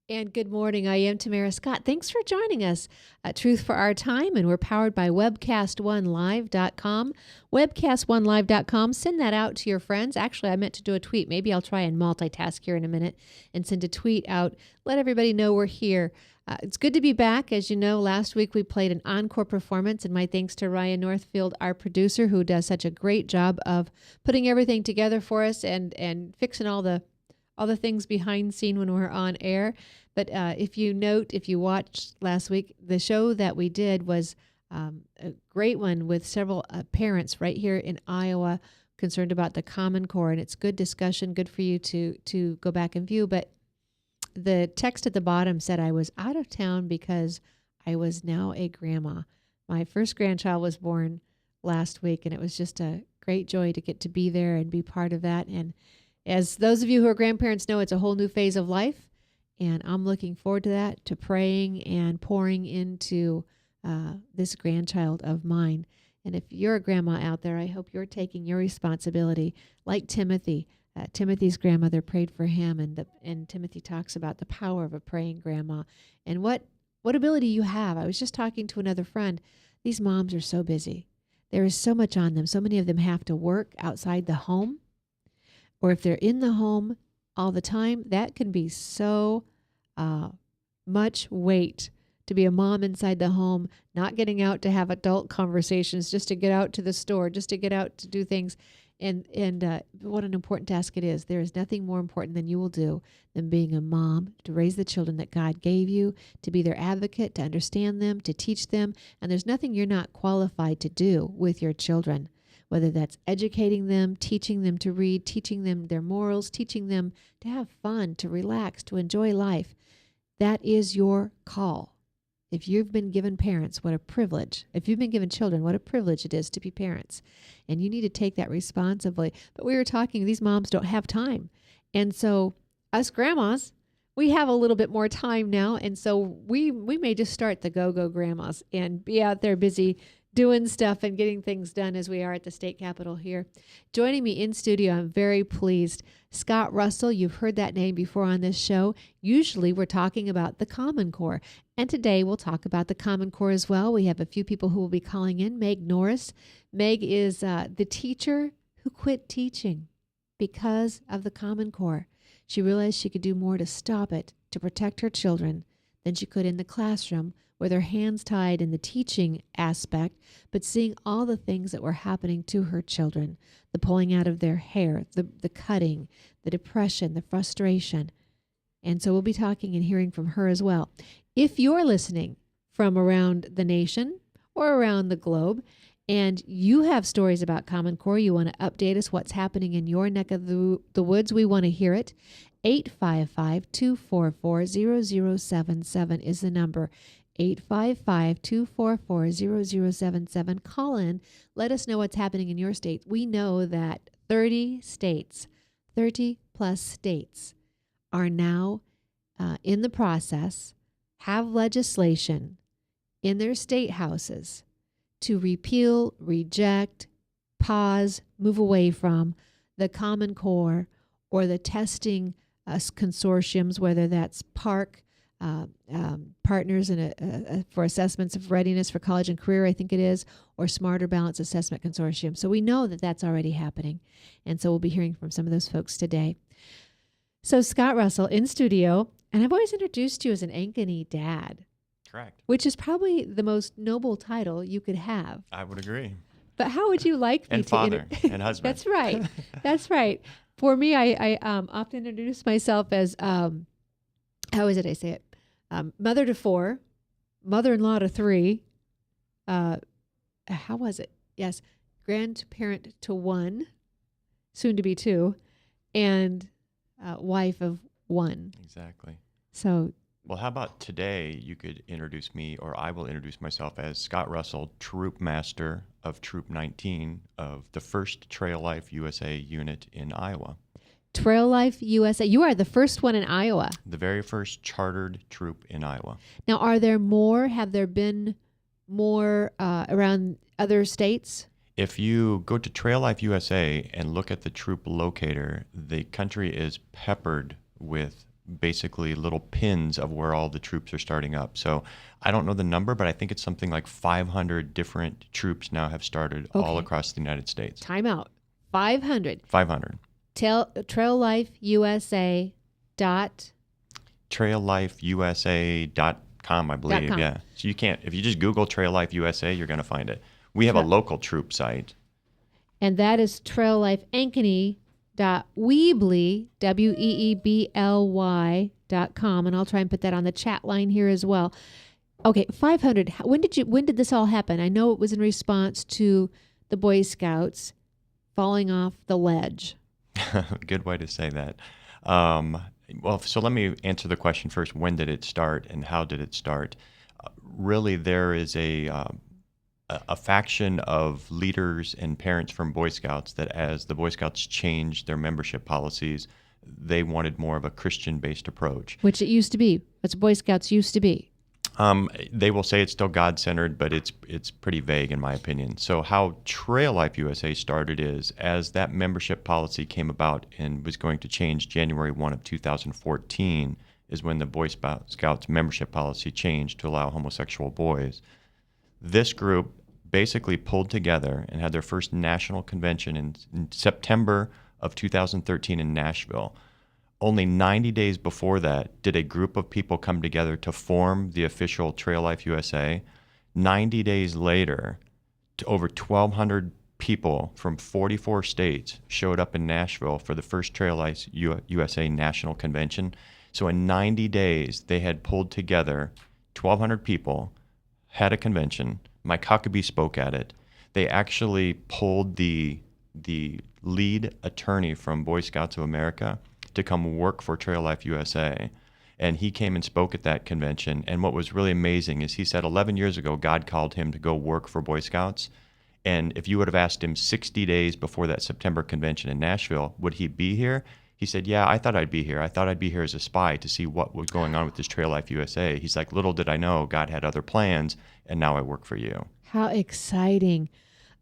And good morning. I am Tamara Scott. Thanks for joining us at Truth for Our Time, and we're powered by webcast1live.com. Webcast1live.com. Send that out to your friends. Actually, I meant to do a tweet. Maybe I'll try and multitask here in a minute and send a tweet out. Let everybody know we're here. It's good to be back. As you know, last week we played an encore performance, and my thanks to Ryan Northfield, our producer, who does such a great job of putting everything together for us and fixing all the things behind scene when we're on air. But if you watched last week, the show that we did was a great one with several parents right here in Iowa concerned about the Common Core. And it's good discussion, good for you to go back and view. But the text at the bottom said I was out of town because I was now a grandma. My first grandchild was born last week, and it was just a great joy to get to be there and be part of that. And as those of you who are grandparents know, it's a whole new phase of life, and I'm looking forward to that, to praying and pouring into this grandchild of mine. And if you're a grandma out there, I hope you're taking your responsibility like Timothy. Timothy's grandmother prayed for him, and Timothy talks about the power of a praying grandma and what ability you have. I was just talking to another friend. These moms are so busy. There is so much on them. So many of them have to work outside the home, or if they're in the home all the time, that can be so much weight to be a mom inside the home, not getting out to have adult conversations, just to get out to the store, just to get out to do things. And what an important task it is. There is nothing more important than you will do than being a mom, to raise the children that God gave you, to be their advocate, to understand them, to teach them. And there's nothing you're not qualified to do with your children, whether that's educating them, teaching them to read, teaching them their morals, teaching them to have fun, to relax, to enjoy life. That is your call. If you've been given parents, what a privilege. If you've been given children, what a privilege it is to be parents. And you need to take that responsibly. But we were talking, these moms don't have time. And so us grandmas, we have a little bit more time now. And so we may just start the go-go grandmas and be out there busy doing stuff and getting things done as we are at the state capitol here. Joining me in studio, I'm very pleased, Scott Russell. You've heard that name before on this show. Usually we're talking about the Common Core, and today we'll talk about the Common Core as well. We have a few people who will be calling in. Meg Norris. Meg is the teacher who quit teaching because of the Common Core. She realized she could do more to stop it, to protect her children, than she could in the classroom, with her hands tied in the teaching aspect, but seeing all the things that were happening to her children, the pulling out of their hair, the cutting, the depression, the frustration. And so we'll be talking and hearing from her as well. If you're listening from around the nation or around the globe, and you have stories about Common Core, you want to update us what's happening in your neck of the woods, we want to hear it. 855-244-0077 is the number. 855-244-0077. Call in. Let us know what's happening in your state. We know that 30 plus states are now in the process, have legislation in their state houses to repeal, reject, pause, move away from the Common Core or the testing consortiums, whether that's PARC, Partners for Assessments of Readiness for College and Career, I think it is, or Smarter Balance Assessment Consortium. So we know that that's already happening. And so we'll be hearing from some of those folks today. So Scott Russell in studio, and I've always introduced you as an Ankeny dad. Correct. Which is probably the most noble title you could have. I would agree. But how would you like me and to... father and husband. That's right. That's right. For me, I often introduce myself as, how is it I say it? Mother to 4, mother-in-law to 3. How was it? Yes. Grandparent to 1, soon to be 2, and wife of 1. Exactly. So... Well, how about today you could introduce me, or I will introduce myself as Scott Russell, Troop Master of Troop 19 of the 1st Trail Life USA unit in Iowa. Trail Life USA. You are the first one in Iowa. The very first chartered troop in Iowa. Now, are there more? Have there been more around other states? If you go to Trail Life USA and look at the troop locator, the country is peppered with basically little pins of where all the troops are starting up. So I don't know the number, but I think it's something like 500 different troops now have started all Okay. across the United States. Time out. 500. 500. Trail Life USA dot. TrailLifeUSA.com, I believe. .com. Yeah. So you can't, if you just Google Trail Life USA, you're going to find it. We have a local troop site. And that is traillifeankeny.weebly, WEEBLY.com. And I'll try and put that on the chat line here as well. Okay, 500. When did this all happen? I know it was in response to the Boy Scouts falling off the ledge. Good way to say that. Well, so let me answer the question first. When did it start and how did it start? Really, there is a faction of leaders and parents from Boy Scouts that as the Boy Scouts changed their membership policies, they wanted more of a Christian-based approach. Which it used to be. That's what Boy Scouts used to be. They will say it's still God-centered, but it's pretty vague in my opinion. So how Trail Life USA started is as that membership policy came about and was going to change January 1 of 2014 is when the Boy Scouts membership policy changed to allow homosexual boys. This group basically pulled together and had their first national convention in September of 2013 in Nashville. Only 90 days before that did a group of people come together to form the official Trail Life USA. 90 days later, over 1,200 people from 44 states showed up in Nashville for the first Trail Life USA National Convention. So in 90 days, they had pulled together 1,200 people, had a convention. Mike Huckabee spoke at it. They actually pulled the lead attorney from Boy Scouts of America to come work for Trail Life USA. And he came and spoke at that convention. And what was really amazing is he said 11 years ago, God called him to go work for Boy Scouts. And if you would have asked him 60 days before that September convention in Nashville, would he be here? He said, yeah, I thought I'd be here. I thought I'd be here as a spy to see what was going on with this Trail Life USA. He's like, little did I know God had other plans, and now I work for you. How exciting.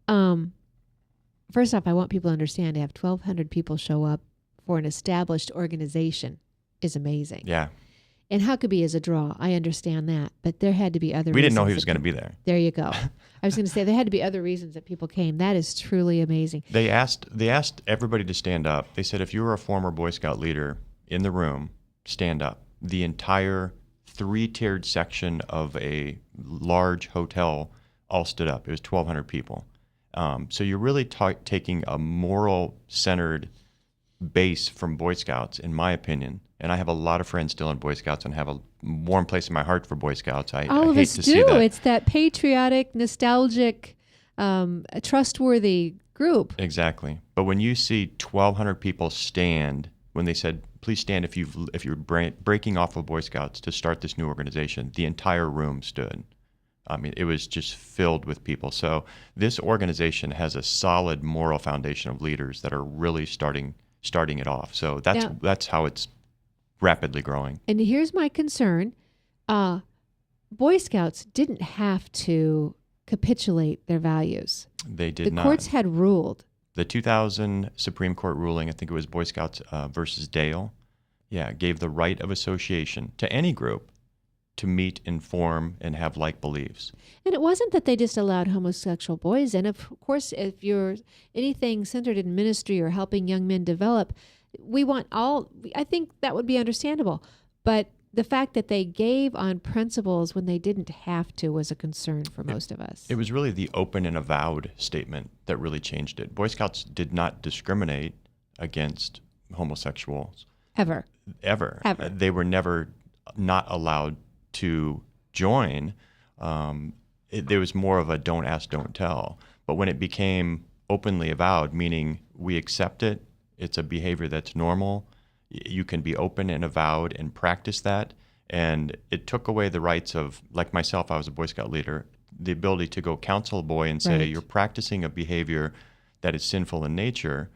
First off, I want people to understand to have 1,200 people show up for an established organization is amazing. Yeah. And Huckabee is a draw. I understand that. But there had to be other reasons. We didn't know he was going to be there. There you go. I was going to say there had to be other reasons that people came. That is truly amazing. They asked everybody to stand up. They said, if you were a former Boy Scout leader in the room, stand up. The entire 3-tiered section of a large hotel all stood up. It was 1,200 people. So you're really taking a moral-centered base from Boy Scouts, in my opinion. And I have a lot of friends still in Boy Scouts and have a warm place in my heart for Boy Scouts. I hate to see that. It's that patriotic, nostalgic, trustworthy group. Exactly. But when you see 1,200 people stand, when they said, please stand if you're breaking off of Boy Scouts to start this new organization, the entire room stood. I mean, it was just filled with people. So this organization has a solid moral foundation of leaders that are really starting it off. So that's how it's rapidly growing. And here's my concern. Boy Scouts didn't have to capitulate their values. They did not. The courts had ruled. The 2000 Supreme Court ruling, I think it was Boy Scouts versus Dale, gave the right of association to any group to meet, inform, and have like beliefs. And it wasn't that they just allowed homosexual boys in. Of course, if you're anything centered in ministry or helping young men develop, we want all, I think that would be understandable. But the fact that they gave on principles when they didn't have to was a concern for most of us. It was really the open and avowed statement that really changed it. Boy Scouts did not discriminate against homosexuals. Ever. They were never not allowed to join. There was more of a don't ask, don't tell. But when it became openly avowed, meaning we accept it, it's a behavior that's normal, you can be open and avowed and practice that. And it took away the rights of, like myself, I was a Boy Scout leader, the ability to go counsel a boy and say, you're practicing a behavior that is sinful in nature.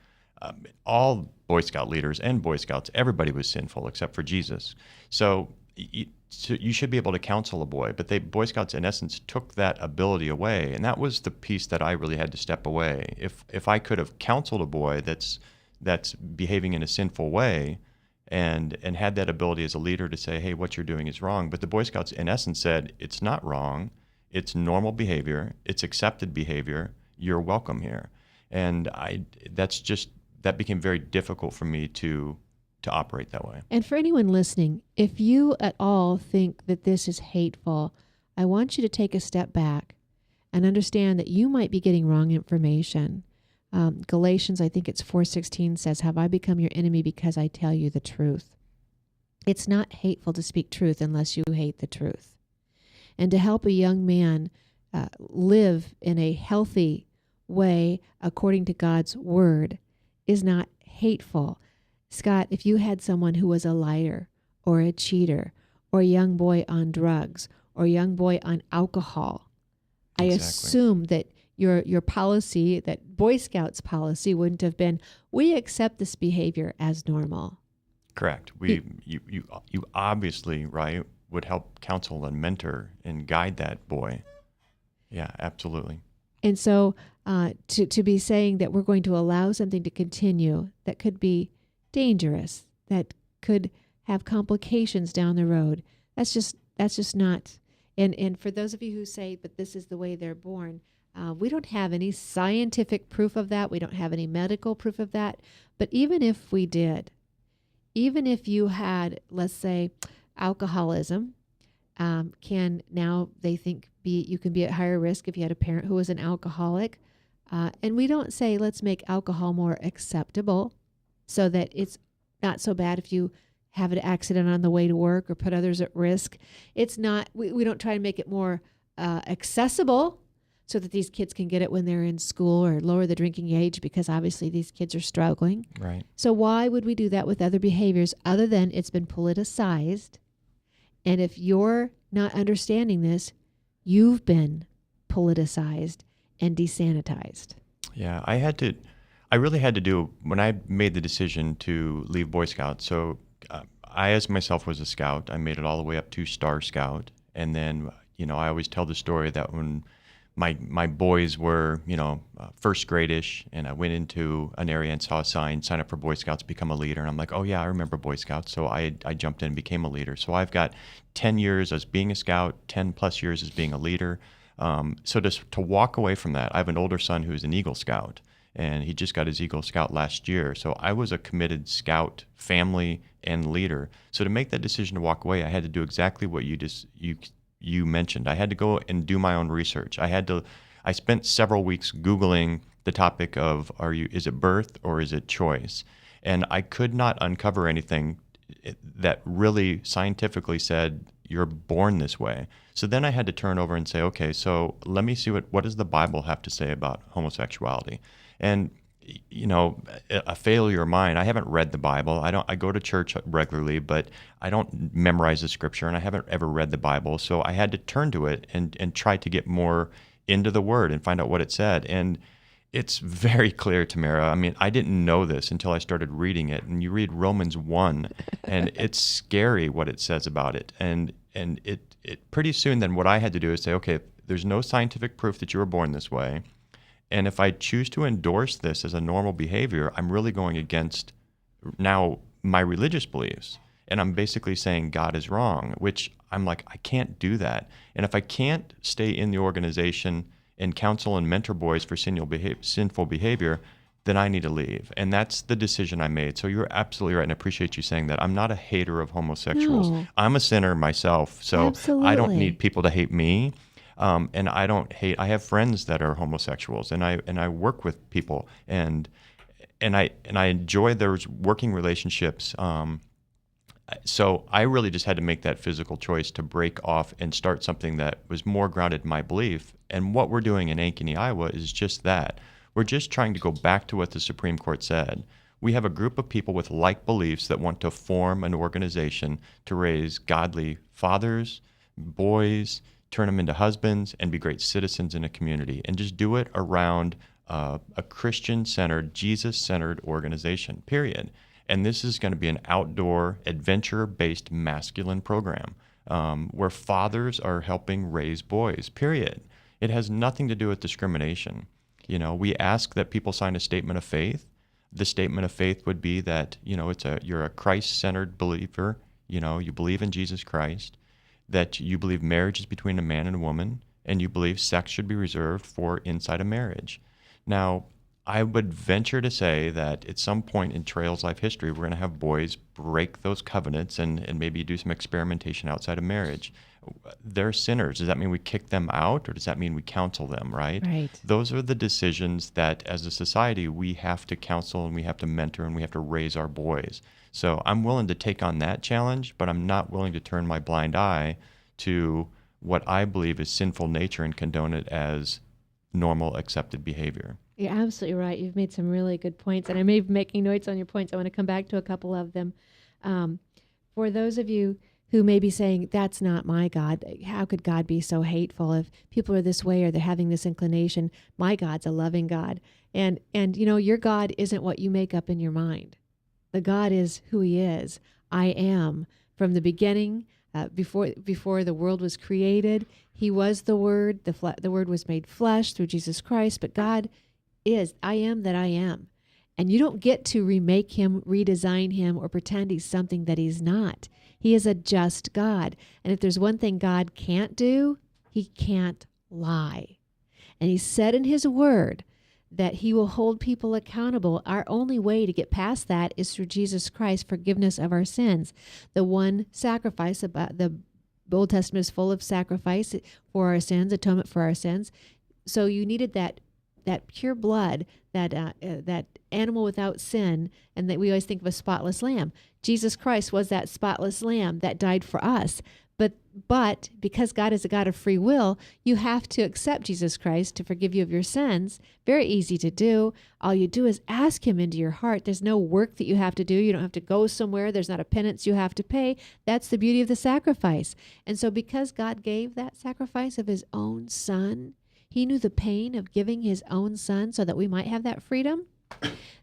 All Boy Scout leaders and Boy Scouts, everybody was sinful except for Jesus. So you should be able to counsel a boy, but Boy Scouts in essence took that ability away, and that was the piece that I really had to step away. If I could have counseled a boy that's behaving in a sinful way, and had that ability as a leader to say, hey, what you're doing is wrong. But the Boy Scouts, in essence, said, it's not wrong. It's normal behavior. It's accepted behavior. You're welcome here. And that became very difficult for me to operate that way. And for anyone listening, if you at all think that this is hateful, I want you to take a step back and understand that you might be getting wrong information. Galatians, I think it's 4:16 says, have I become your enemy because I tell you the truth? It's not hateful to speak truth unless you hate the truth. And to help a young man live in a healthy way according to God's word is not hateful. Scott, if you had someone who was a liar or a cheater or a young boy on drugs or a young boy on alcohol, I assume that your policy, that Boy Scouts policy, wouldn't have been, we accept this behavior as normal. Correct. You obviously, right, would help counsel and mentor and guide that boy. Yeah, absolutely. And so to be saying that we're going to allow something to continue that could be dangerous, that could have complications down the road, that's just not. And for those of you who say, but this is the way they're born, we don't have any scientific proof of that. We don't have any medical proof of that. But even if we did, even if you had, let's say, alcoholism, can now they think you can be at higher risk if you had a parent who was an alcoholic. And we don't say let's make alcohol more acceptable so that it's not so bad if you have an accident on the way to work or put others at risk. It's not, we don't try to make it more accessible so that these kids can get it when they're in school, or lower the drinking age because obviously these kids are struggling. Right. So why would we do that with other behaviors other than it's been politicized? And if you're not understanding this, you've been politicized and desanitized. Yeah, I really had to do, when I made the decision to leave Boy Scouts. So I, as myself, was a scout. I made it all the way up to Star Scout. And then, I always tell the story that when my boys were, first grade-ish, and I went into an area and saw a sign up for Boy Scouts, become a leader. And I'm like, oh yeah, I remember Boy Scouts. So I jumped in and became a leader. So I've got 10 years as being a scout, 10 plus years as being a leader. So to walk away from that, I have an older son who's an Eagle Scout, and he just got his Eagle Scout last year. So I was a committed scout, family, and leader. So to make that decision to walk away, I had to do exactly what you mentioned. I had to go and do my own research. I spent several weeks Googling the topic of, is it birth or is it choice? And I could not uncover anything that really scientifically said you're born this way. So then I had to turn over and say, okay, so let me see what does the Bible have to say about homosexuality? And a failure of mine, I haven't read the Bible. I go to church regularly, but I don't memorize the scripture, and I haven't ever read the Bible. So I had to turn to it and try to get more into the Word and find out what it said. And it's very clear, Tamara. I mean, I didn't know this until I started reading it. And you read Romans 1, and it's scary what it says about it. And it pretty soon then what I had to do is say, okay, there's no scientific proof that you were born this way. And if I choose to endorse this as a normal behavior, I'm really going against now my religious beliefs. And I'm basically saying God is wrong, which I'm like, I can't do that. And if I can't stay in the organization and counsel and mentor boys for sinful behavior, then I need to leave. And that's the decision I made. So you're absolutely right, and I appreciate you saying that. I'm not a hater of homosexuals. No. I'm a sinner myself, so Absolutely. I don't need people to hate me. And I don't hate. I have friends that are homosexuals, and I work with people, and I enjoy those working relationships. So I really just had to make that physical choice to break off and start something that was more grounded in my belief. And what we're doing in Ankeny, Iowa, is just that. We're just trying to go back to what the Supreme Court said. We have a group of people with like beliefs that want to form an organization to raise godly fathers, boys, turn them into husbands, and be great citizens in a community, and just do it around a Christian-centered, Jesus-centered organization, period. And this is going to be an outdoor, adventure-based masculine program where fathers are helping raise boys, period. It has nothing to do with discrimination. We ask that people sign a statement of faith. The statement of faith would be that, you're a Christ-centered believer, you believe in Jesus Christ, that you believe marriage is between a man and a woman, and you believe sex should be reserved for inside a marriage. Now, I would venture to say that at some point in Trail's life history, we're going to have boys break those covenants and maybe do some experimentation outside of marriage. They're sinners. Does that mean we kick them out, or does that mean we counsel them, right? Right. Those are the decisions that as a society we have to counsel and we have to mentor and we have to raise our boys. So I'm willing to take on that challenge, but I'm not willing to turn my blind eye to what I believe is sinful nature and condone it as normal, accepted behavior. You're absolutely right. You've made some really good points, and I may be making notes on your points. I want to come back to a couple of them. For those of you who may be saying, that's not my God, how could God be so hateful if people are this way or they're having this inclination? My God's a loving God. And your God isn't what you make up in your mind. The God is who he is. I am. From the beginning, before the world was created, he was the Word. The Word was made flesh through Jesus Christ, but God is, I am that I am. And you don't get to remake him, redesign him, or pretend he's something that he's not. He is a just God. And if there's one thing God can't do, he can't lie. And he said in his word that he will hold people accountable. Our only way to get past that is through Jesus Christ, forgiveness of our sins. The one sacrifice, about the Old Testament is full of sacrifice for our sins, atonement for our sins. So you needed that pure blood, that animal without sin, and that we always think of a spotless lamb. Jesus Christ was that spotless lamb that died for us. But because God is a God of free will, you have to accept Jesus Christ to forgive you of your sins. Very easy to do. All you do is ask him into your heart. There's no work that you have to do. You don't have to go somewhere. There's not a penance you have to pay. That's the beauty of the sacrifice. And so because God gave that sacrifice of his own son, he knew the pain of giving his own son so that we might have that freedom,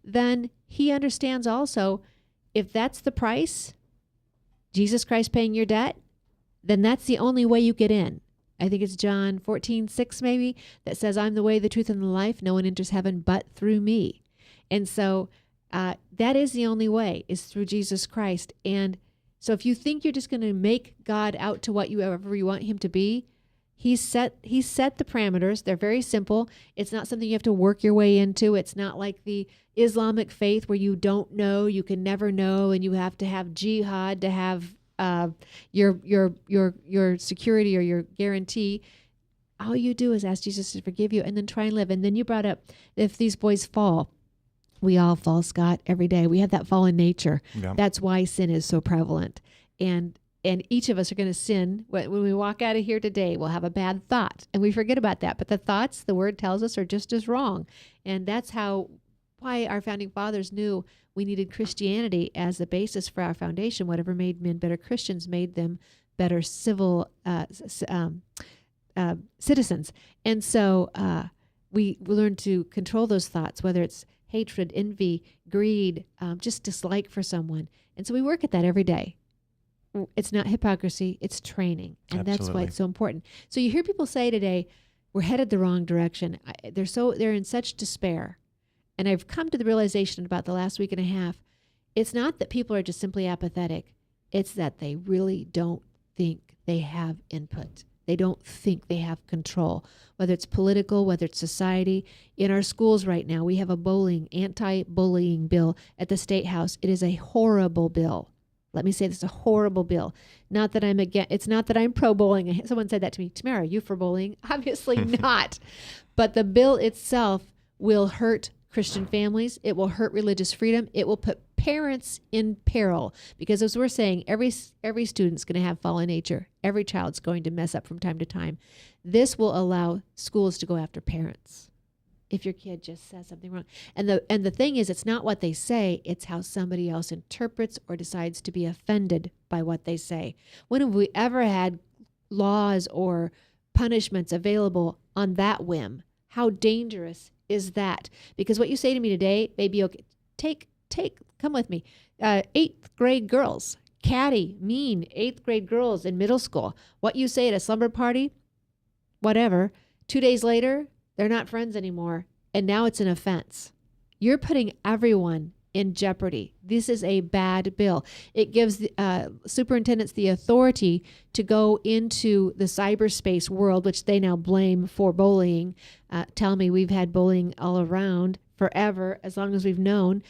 then he understands also, if that's the price, Jesus Christ paying your debt, then that's the only way you get in. I think it's John 14:6 maybe, that says, I'm the way, the truth, and the life. No one enters heaven but through me. And so that is the only way, is through Jesus Christ. And so if you think you're just going to make God out to whatever you want him to be, He's set the parameters. They're very simple. It's not something you have to work your way into. It's not like the Islamic faith where you don't know, you can never know, and you have to have jihad to have your security or your guarantee. All you do is ask Jesus to forgive you and then try and live. And then you brought up, if these boys fall, we all fall, Scott, every day. We have that fallen nature. Yeah. That's why sin is so prevalent. And each of us are going to sin. When we walk out of here today, we'll have a bad thought, and we forget about that. But the thoughts, the word tells us, are just as wrong. And that's why our founding fathers knew we needed Christianity as the basis for our foundation. Whatever made men better Christians made them better civil citizens. And so we learn to control those thoughts, whether it's hatred, envy, greed, just dislike for someone. And so we work at that every day. It's not hypocrisy, it's training. And Absolutely. That's why it's so important. So you hear people say today, we're headed the wrong direction. They're in such despair. And I've come to the realization about the last week and a half, it's not that people are just simply apathetic. It's that they really don't think they have input. They don't think they have control, whether it's political, whether it's society. In our schools right now, we have a anti-bullying bill at the State House. It is a horrible bill. Let me say this, a horrible bill. Not that it's not that I'm pro-bullying. Someone said that to me, Tamara, are you for bullying? Obviously not. But the bill itself will hurt Christian families. It will hurt religious freedom. It will put parents in peril, because as we're saying, every student's going to have fallen nature. Every child's going to mess up from time to time. This will allow schools to go after parents if your kid just says something wrong. And the thing is, it's not what they say, it's how somebody else interprets or decides to be offended by what they say. When have we ever had laws or punishments available on that whim? How dangerous is that? Because what you say to me today may be okay. Come with me. 8th grade girls, catty, mean 8th grade girls in middle school. What you say at a slumber party, whatever, 2 days later, they're not friends anymore, and now it's an offense. you're putting everyone in jeopardy. This is a bad bill. It gives the superintendents the authority to go into the cyberspace world, which they now blame for bullying. Tell me, we've had bullying all around forever, as long as we've known.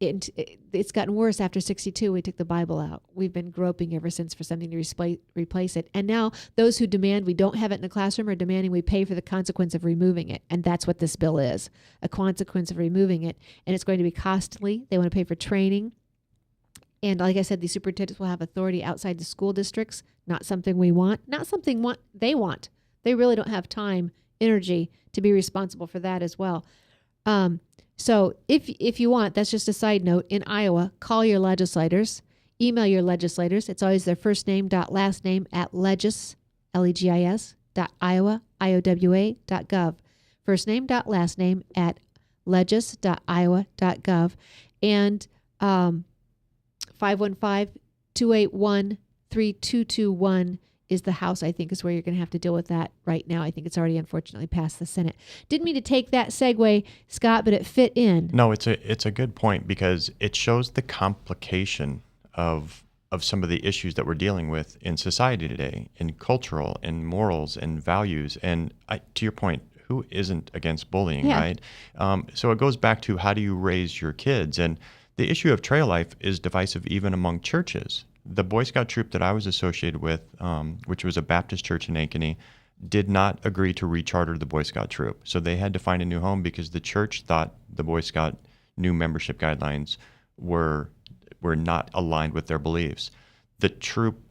It's gotten worse after 62. We took the Bible out. We've been groping ever since for something to replace it. And now those who demand we don't have it in the classroom are demanding we pay for the consequence of removing it. And that's what this bill is, a consequence of removing it. And it's going to be costly. They want to pay for training. And like I said, the superintendents will have authority outside the school districts, not something we want, not something they want. They really don't have time, energy to be responsible for that as well. So if you want, that's just a side note, in Iowa, call your legislators, email your legislators. It's always their first name dot last name at legis, Legis, .iowa, IOWA.gov. First name dot last name at legis.iowa.gov. And 515-281-3221 is the House, I think, is where you're going to have to deal with that right now. I think it's already, unfortunately, passed the Senate. Didn't mean to take that segue, Scott, but it fit in. No, it's a good point, because it shows the complication of some of the issues that we're dealing with in society today, in cultural and morals and values. And to your point, who isn't against bullying, Yeah. right? So it goes back to, how do you raise your kids? And the issue of trail life is divisive even among churches. The Boy Scout troop that I was associated with, which was a Baptist church in Ankeny, did not agree to recharter the Boy Scout troop. So they had to find a new home because the church thought the Boy Scout new membership guidelines were not aligned with their beliefs. The troop,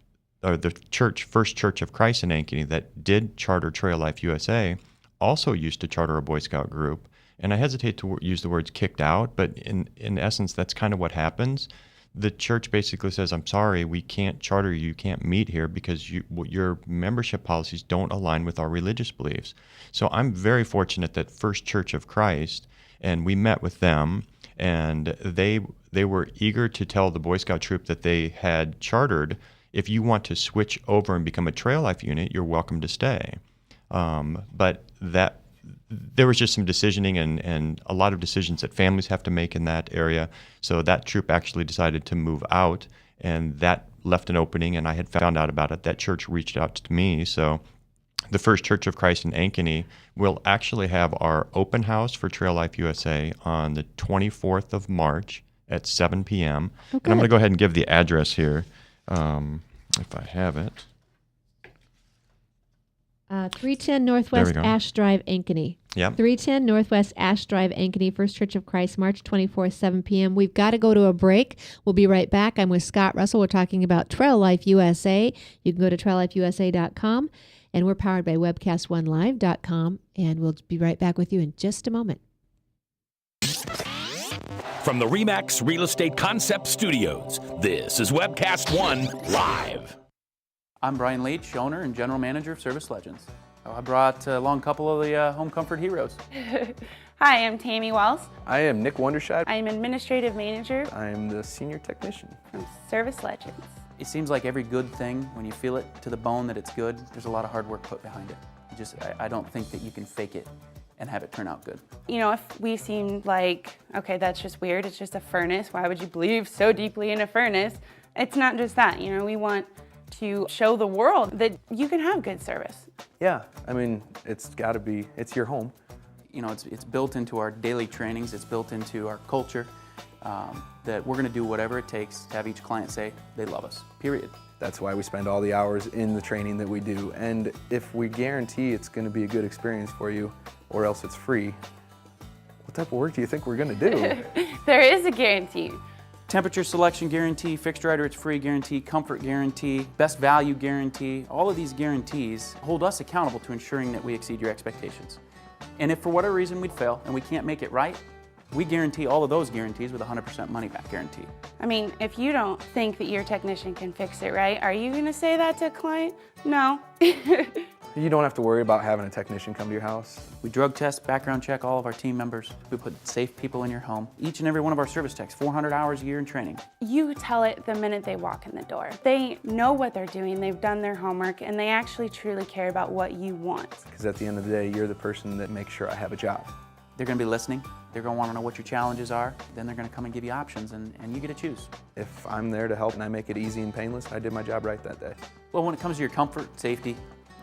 or the church, First Church of Christ in Ankeny, that did charter Trail Life USA, also used to charter a Boy Scout group. And I hesitate to use the words kicked out, but in essence, that's kind of what happens. The church basically says, I'm sorry, we can't charter you, you can't meet here because your membership policies don't align with our religious beliefs. So I'm very fortunate that First Church of Christ, and we met with them, and they were eager to tell the Boy Scout troop that they had chartered, if you want to switch over and become a Trail Life unit, you're welcome to stay. But there was just some decisioning and a lot of decisions that families have to make in that area. So that troop actually decided to move out, and that left an opening, and I had found out about it. That church reached out to me. So the First Church of Christ in Ankeny will actually have our open house for Trail Life USA on the 24th of March at 7 p.m. Okay. And I'm going to go ahead and give the address here, if I have it. 310 Northwest Ash Drive, Ankeny. Yep. 310 Northwest Ash Drive, Ankeny, First Church of Christ, March 24th, 7 p.m. We've got to go to a break. We'll be right back. I'm with Scott Russell. We're talking about Trail Life USA. You can go to traillifeusa.com, and we're powered by webcast1live.com, and we'll be right back with you in just a moment. From the RE/MAX Real Estate Concept Studios, this is Webcast One Live. I'm Brian Leach, owner and general manager of Service Legends. I brought along a couple of the home comfort heroes. Hi, I'm Tammy Wells. I am Nick Wondershad. I'm administrative manager I am the senior technician. from Service Legends. It seems like every good thing, when you feel it to the bone that it's good, there's a lot of hard work put behind it. I don't think that you can fake it and have it turn out good. You know, if we seem like, okay, that's just weird, it's just a furnace, why would you believe so deeply in a furnace? It's not just that, you know, we want to show the world that you can have good service. Yeah, I mean, it's your home. You know, it's built into our daily trainings, it's built into our culture, that we're gonna do whatever it takes to have each client say they love us, period. That's why we spend all the hours in the training that we do. And if we guarantee it's gonna be a good experience for you, or else it's free, what type of work do you think we're gonna do? There is a guarantee. Temperature selection guarantee, fixed right or it's free guarantee, comfort guarantee, best value guarantee. All of these guarantees hold us accountable to ensuring that we exceed your expectations. And if for whatever reason we'd fail and we can't make it right, we guarantee all of those guarantees with a 100% money back guarantee. I mean, if you don't think that your technician can fix it right, are you gonna say that to a client? No. You don't have to worry about having a technician come to your house. We drug test, background check all of our team members. We put safe people in your home. Each and every one of our service techs, 400 hours a year in training. You tell it the minute they walk in the door. They know what they're doing, they've done their homework, and they actually truly care about what you want. Because at the end of the day, you're the person that makes sure I have a job. They're going to be listening. They're going to want to know what your challenges are. Then they're going to come and give you options, and you get to choose. If I'm there to help and I make it easy and painless, I did my job right that day. Well, when it comes to your comfort, safety,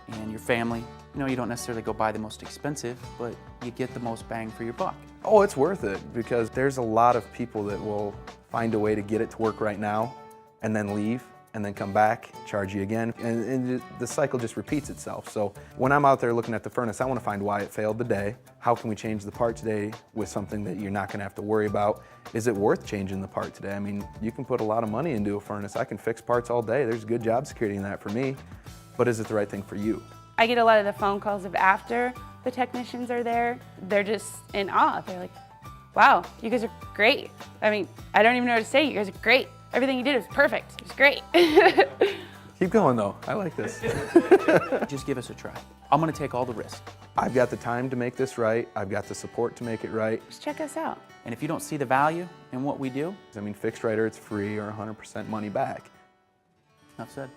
and your family, you don't necessarily go buy the most expensive, but you get the most bang for your buck. Oh, it's worth it because there's a lot of people that will find a way to get it to work right now and then leave and then come back, charge you again, and the cycle just repeats itself. So when I'm out there looking at the furnace, I want to find why it failed today. How can we change the part today with something that you're not going to have to worry about? Is it worth changing the part today? I mean, you can put a lot of money into a furnace. I can fix parts all day. There's good job security in that for me, but is it the right thing for you? I get a lot of the phone calls of after the technicians are there. They're just in awe. They're like, wow, you guys are great. I mean, I don't even know what to say. You guys are great. Everything you did was perfect. It was great. Keep going though, I like this. Just give us a try. I'm going to take all the risk. I've got the time to make this right. I've got the support to make it right. Just check us out. And if you don't see the value in what we do, I mean, fixed right or it's free or 100% money back. enough said.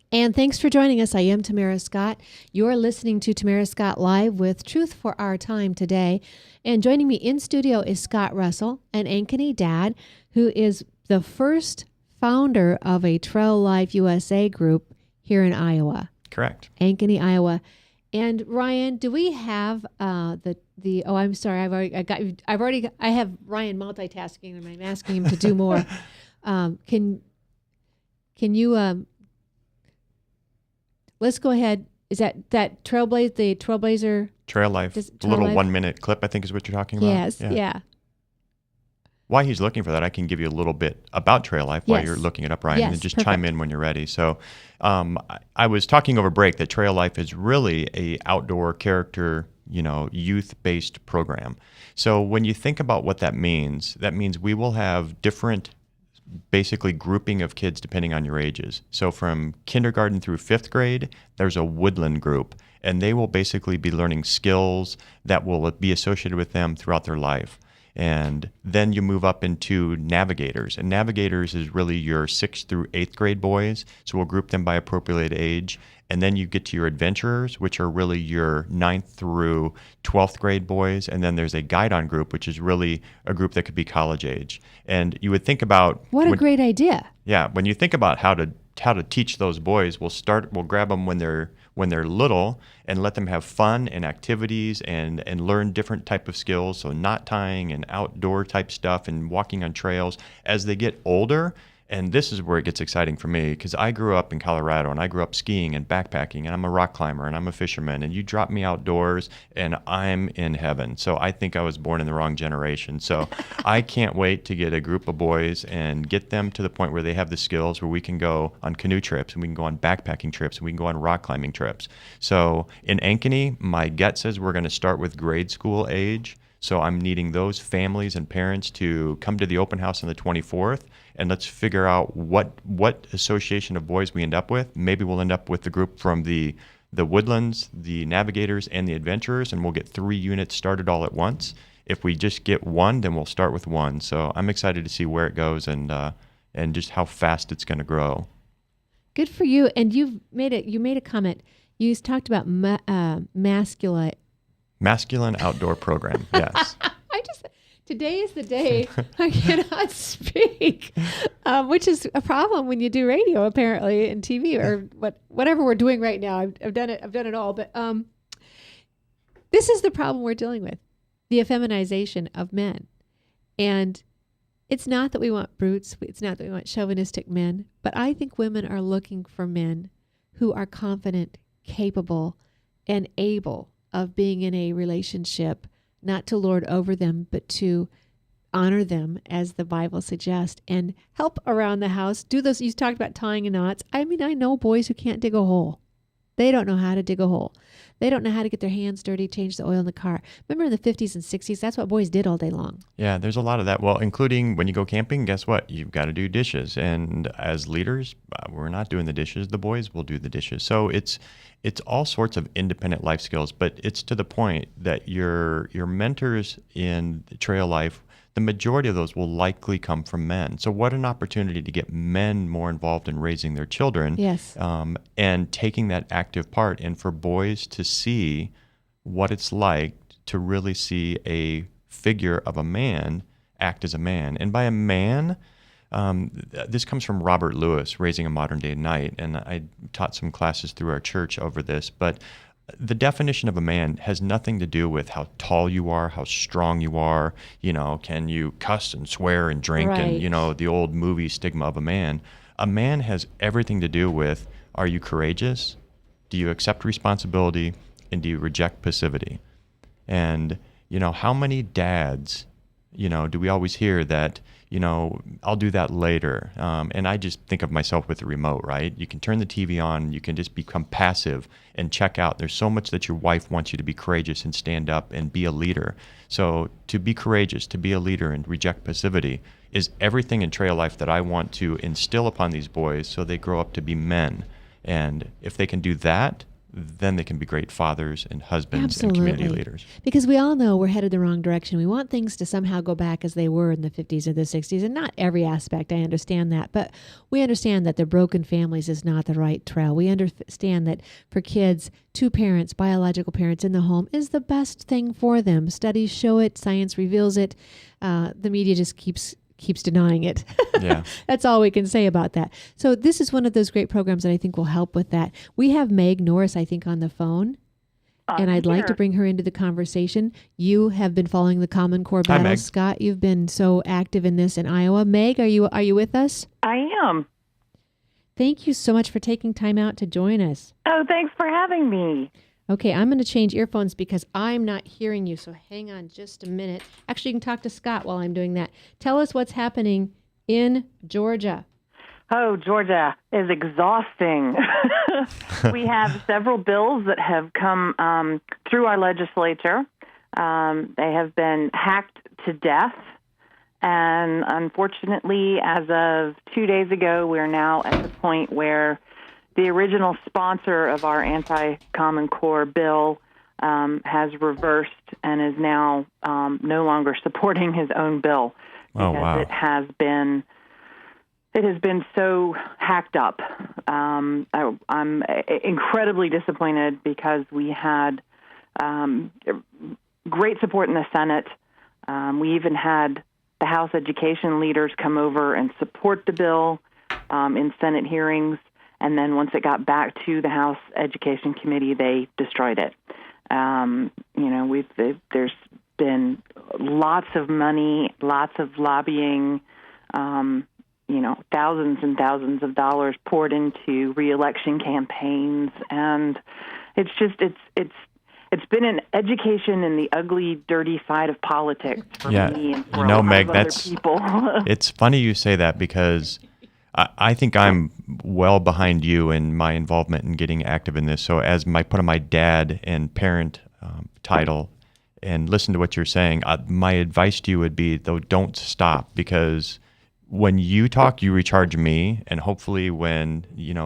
And thanks for joining us. I am Tamara Scott. You're listening to Tamara Scott Live with Truth for Our Time today. And joining me in studio is Scott Russell, an Ankeny dad, who is the first founder of a Trail Life USA group here in Iowa. Correct. Ankeny, Iowa. And Ryan, do we have the? Oh, I'm sorry. I have Ryan multitasking, and I'm asking him to do more. Can you? Let's go ahead. Is that Trailblazer? Trail Life, a little 1 minute clip, I think is what you're talking about. Yes, yeah. While he's looking for that, I can give you a little bit about Trail Life while you're looking it up, Ryan, Yes, and just perfect. chime in when you're ready. So I was talking over break that Trail Life is really a outdoor character, youth-based program. So when you think about what that means we will have different basically grouping of kids depending on your ages. So from kindergarten through 5th grade, there's a woodland group, and they will basically be learning skills that will be associated with them throughout their life. And then you move up into navigators, and navigators is really your 6th through 8th grade boys. So we'll group them by appropriate age. And then you get to your adventurers, which are really your 9th through 12th grade boys. And then there's a guide-on group, which is really a group that could be college age. And you would think about What a great idea. Yeah, when you think about how to teach those boys, we'll grab them when they're little and let them have fun and activities and learn different type of skills. So knot tying and outdoor type stuff and walking on trails. As they get older, and this is where it gets exciting for me, because I grew up in Colorado and I grew up skiing and backpacking, and I'm a rock climber and I'm a fisherman, and you drop me outdoors and I'm in heaven. So I think I was born in the wrong generation. So I can't wait to get a group of boys and get them to the point where they have the skills where we can go on canoe trips and we can go on backpacking trips and we can go on rock climbing trips. So in Ankeny, my gut says we're going to start with grade school age. So I'm needing those families and parents to come to the open house on the 24th, and let's figure out what association of boys we end up with. Maybe we'll end up with the group from the Woodlands, the Navigators, and the Adventurers, and we'll get 3 units started all at once. If we just get one, then we'll start with one. So I'm excited to see where it goes and just how fast it's going to grow. Good for you. And you made a comment. You talked about Masculine outdoor program, yes. Today is the day I cannot speak, which is a problem when you do radio, apparently, and TV or whatever we're doing right now. I've done it all, but this is the problem we're dealing with: the effeminization of men. And it's not that we want brutes. It's not that we want chauvinistic men, but I think women are looking for men who are confident, capable, and able of being in a relationship, not to lord over them, but to honor them, as the Bible suggests, and help around the house. Do those. You talked about tying knots. I mean, I know boys who can't dig a hole. They don't know how to dig a hole. They don't know how to get their hands dirty, change the oil in the car. Remember in the 50s and 60s, that's what boys did all day long. Yeah, there's a lot of that. Well, including when you go camping, guess what? You've got to do dishes. And as leaders, we're not doing the dishes. The boys will do the dishes. So it's all sorts of independent life skills, but it's to the point that your mentors in Trail Life, the majority of those will likely come from men. So what an opportunity to get men more involved in raising their children. Yes. And taking that active part, and for boys to see what it's like to really see a figure of a man act as a man. And by a man, this comes from Robert Lewis, Raising a Modern Day Knight, and I taught some classes through our church over this, but the definition of a man has nothing to do with how tall you are, how strong you are, can you cuss and swear and drink, Right. and, the old movie stigma of a man. A man has everything to do with, are you courageous? Do you accept responsibility? And do you reject passivity? And, how many dads, do we always hear that, I'll do that later. And I just think of myself with the remote, right? You can turn the TV on, you can just become passive and check out. There's so much that your wife wants you to be courageous and stand up and be a leader. So to be courageous, to be a leader and reject passivity is everything in Trail Life that I want to instill upon these boys so they grow up to be men. And if they can do that, then they can be great fathers and husbands and community leaders. Because we all know we're headed the wrong direction. We want things to somehow go back as they were in the 50s or the 60s, and not every aspect, I understand that, but we understand that the broken families is not the right trail. We understand that for kids, two parents, biological parents in the home is the best thing for them. Studies show it, science reveals it, the media just keeps denying it. Yeah. That's all we can say about that. So this is one of those great programs that I think will help with that. We have Meg Norris, I think, on the phone, and I'd like to bring her into the conversation. You have been following the Common Core Hi, battles, Meg. Scott. You've been so active in this in Iowa. Meg, are you with us? I am. Thank you so much for taking time out to join us. Oh, thanks for having me. Okay, I'm going to change earphones because I'm not hearing you, so hang on just a minute. Actually, you can talk to Scott while I'm doing that. Tell us what's happening in Georgia. Oh, Georgia is exhausting. We have several bills that have come through our legislature. They have been hacked to death. And unfortunately, as of 2 days ago, we're now at the point where the original sponsor of our anti-Common Core bill has reversed and is now no longer supporting his own bill because wow. it has been so hacked up. I'm incredibly disappointed because we had great support in the Senate. We even had the House education leaders come over and support the bill in Senate hearings. And then once it got back to the House Education Committee, they destroyed it. There's been lots of money, lots of lobbying, thousands and thousands of dollars poured into reelection campaigns, and it's been an education in the ugly, dirty side of politics for me and for a lot Meg, of other people. It's funny you say that because I think I'm well behind you in my involvement in getting active in this. So as put on my dad and parent title and listen to what you're saying, my advice to you would be, though, don't stop, because when you talk, you recharge me. And hopefully when,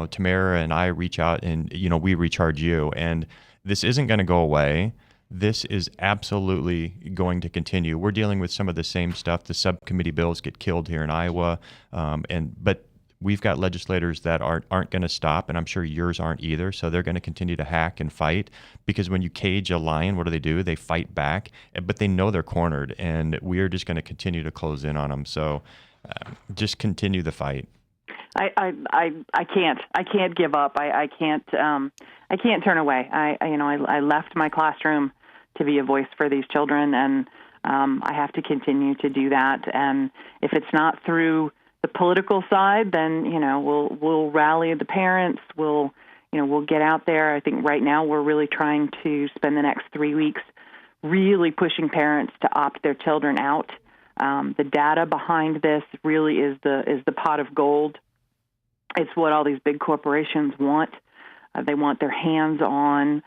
Tamara and I reach out and, we recharge you. And this isn't going to go away. This is absolutely going to continue. We're dealing with some of the same stuff. The subcommittee bills get killed here in Iowa. But we've got legislators that aren't going to stop, and I'm sure yours aren't either. So they're going to continue to hack and fight, because when you cage a lion, what do? They fight back, but they know they're cornered, and we're just going to continue to close in on them. So just continue the fight. I can't give up. I can't turn away. I left my classroom to be a voice for these children, and I have to continue to do that. And if it's not through the political side, then we'll rally the parents. We'll get out there. I think right now we're really trying to spend the next 3 weeks really pushing parents to opt their children out. The data behind this really is the pot of gold. It's what all these big corporations want. They want their hands on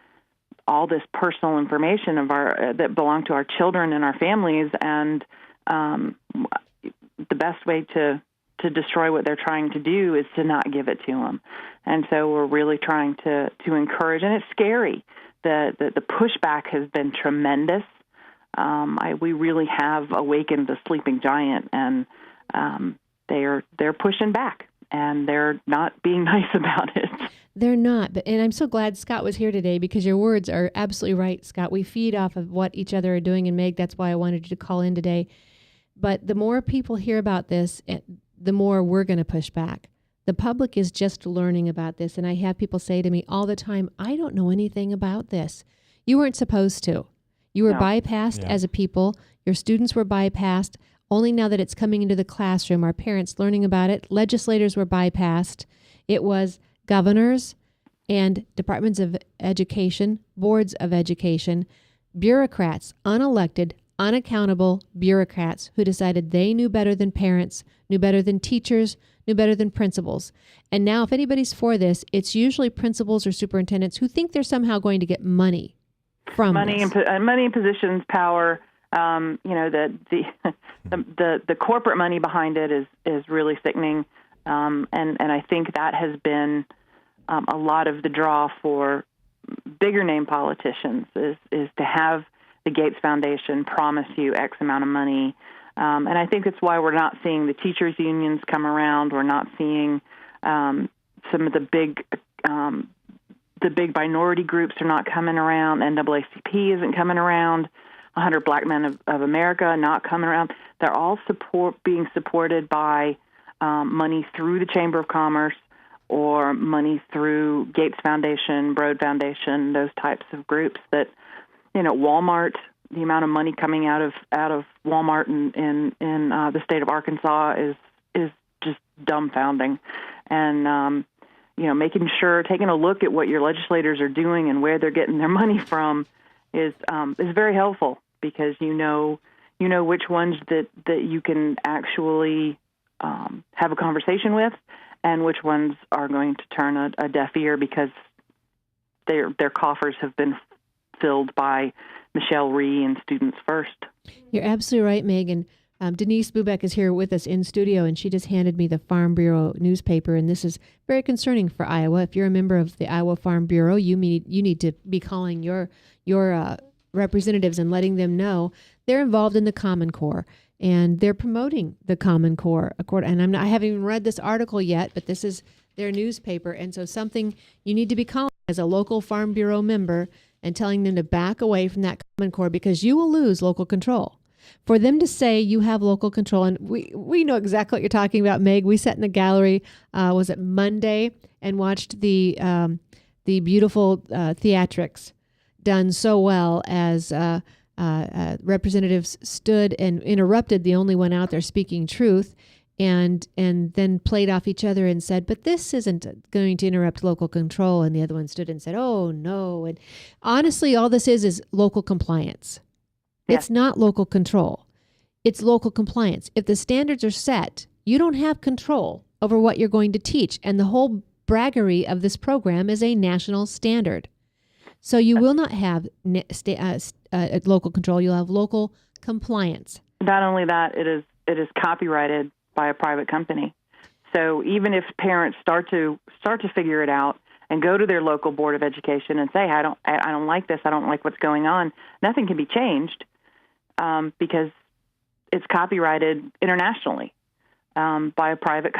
all this personal information that belong to our children and our families, and the best way to destroy what they're trying to do is to not give it to them. And so we're really trying to encourage, and it's scary. The pushback has been tremendous. we really have awakened the sleeping giant, and they're pushing back, and they're not being nice about it. They're not. And I'm so glad Scott was here today, because your words are absolutely right, Scott. We feed off of what each other are doing. And Meg, that's why I wanted you to call in today. But the more people hear about this, the more we're going to push back. The public is just learning about this. And I have people say to me all the time, I don't know anything about this. You weren't supposed to. You were bypassed as a people. Your students were bypassed. Only now that it's coming into the classroom, our parents learning about it, legislators were bypassed. It was governors and departments of education, boards of education, bureaucrats, unelected, unaccountable bureaucrats who decided they knew better than parents, knew better than teachers, knew better than principals. And now if anybody's for this, it's usually principals or superintendents who think they're somehow going to get money from money this. And money and positions, power. The corporate money behind it is really sickening, and I think that has been a lot of the draw for bigger name politicians is to have the Gates Foundation promise you X amount of money, and I think that's why we're not seeing the teachers unions come around. We're not seeing some of the big minority groups are not coming around. NAACP isn't coming around. 100 Black Men of America not coming around. They're all being supported by money through the Chamber of Commerce or money through Gates Foundation, Broad Foundation, those types of groups. That Walmart, the amount of money coming out of Walmart in the state of Arkansas is just dumbfounding, and making sure, taking a look at what your legislators are doing and where they're getting their money from is very helpful, because you know which ones that you can actually have a conversation with, and which ones are going to turn a deaf ear because their coffers have been filled by Michelle Rhee and Students First. You're absolutely right, Megan. Denise Bubeck is here with us in studio, and she just handed me the Farm Bureau newspaper, and this is very concerning for Iowa. If you're a member of the Iowa Farm Bureau, you need to be calling your representatives and letting them know they're involved in the Common Core, and they're promoting the Common Core. And I haven't even read this article yet, but this is their newspaper, and so something you need to be calling as a local Farm Bureau member and telling them to back away from that Common Core, because you will lose local control. For them to say you have local control, and we know exactly what you're talking about, Meg. We sat in the gallery, was it Monday, and watched the beautiful theatrics done so well as representatives stood and interrupted the only one out there speaking truth, and then played off each other and said, but this isn't going to interrupt local control. And the other one stood and said, oh, no. And honestly, all this is local compliance. Yeah. It's not local control. It's local compliance. If the standards are set, you don't have control over what you're going to teach. And the whole braggery of this program is a national standard. So you will not have local control. You'll have local compliance. Not only that, it is copyrighted by a private company. So even if parents start to figure it out and go to their local board of education and say, I don't like this, I don't like what's going on, nothing can be changed because it's copyrighted internationally by